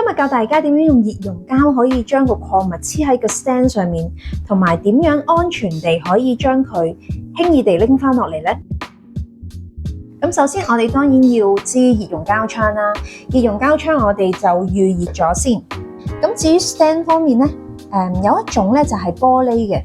今日教大家點樣用熱熔膠可以將個礦物黐喺個 stand 上面，同埋點樣安全地可以將佢輕易地拎翻落嚟呢？咁首先我哋當然要知熱熔膠槍啦，熱熔膠槍我哋就預熱咗先。咁至於 stand 方面呢，有一種咧就係玻璃嘅。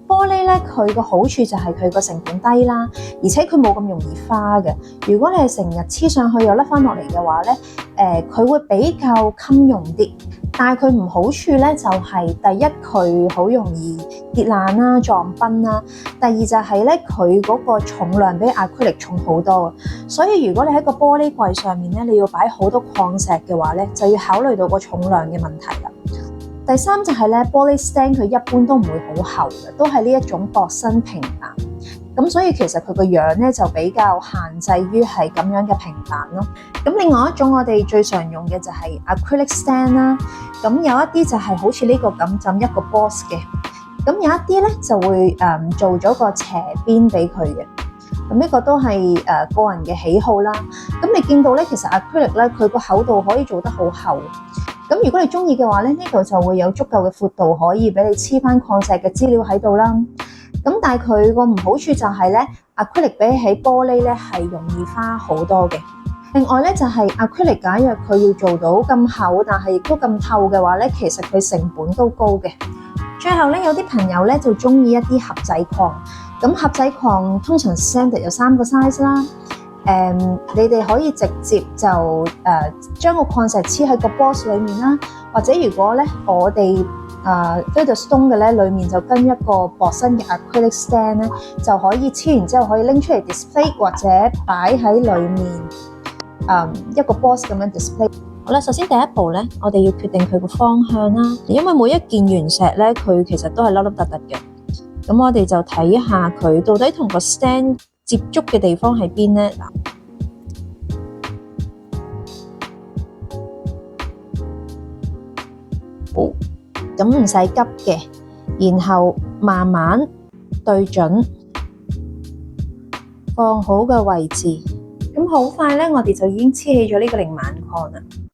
玻璃咧，佢個好處就係佢個成本低啦，而且佢冇咁容易花嘅。如果你係成日黐上去又甩翻落嚟嘅話咧，佢會比較襟用啲。但係佢唔好處咧就係第一佢好容易跌爛啦、撞崩啦。第二就係咧佢嗰個重量比 acrylic 重好多，所以如果你喺個玻璃櫃上面咧，你要擺好多礦石嘅話咧，就要考慮到個重量嘅問題啦。第三就係咧，玻璃 stand 佢一般都唔會好厚嘅，都係呢一種薄身平板。咁所以其實佢個樣咧就比較限制於係咁樣嘅平板咯。咁另外一種我哋最常用嘅就係 acrylic stand 啦。咁有一啲就係好似呢個咁浸一個 boss 嘅，咁有一啲咧就會做咗個斜邊俾佢嘅。咁呢個都係個人嘅喜好啦。咁你見到咧，其實 acrylic 咧佢個厚度可以做得好厚。咁如果你中意嘅話咧，呢度就會有足夠嘅闊度可以俾你黐翻礦石嘅資料喺度啦。咁但係佢個唔好處就係咧，acrylic 比起玻璃咧係容易花好多嘅。另外咧就係 acrylic 假若佢要做到咁厚，但係亦都咁透嘅話咧，其實佢成本都高嘅。最後咧有啲朋友咧就中意一啲盒仔礦。咁盒仔礦通常 standard 有3個 size 啦。你哋可以直接就將個礦石黐喺個 box 裏面啦，或者如果咧我哋Featherstone 嘅咧，裏面就跟一個薄身嘅 acrylic stand 咧，就可以黐完之後可以拎出嚟 display 或者擺喺裏面一個 box 咁樣 display。好啦，首先第一步咧，我哋要決定佢個方向啦，因為每一件原石咧，佢其實都係凹凹凸凸嘅。咁我哋就睇下佢到底同個 stand接觸嘅地方喺邊呢？好，咁唔使急嘅，然後慢慢對準，放好嘅位置，咁好快咧，我哋就已經黐起咗呢個零晚礦啦。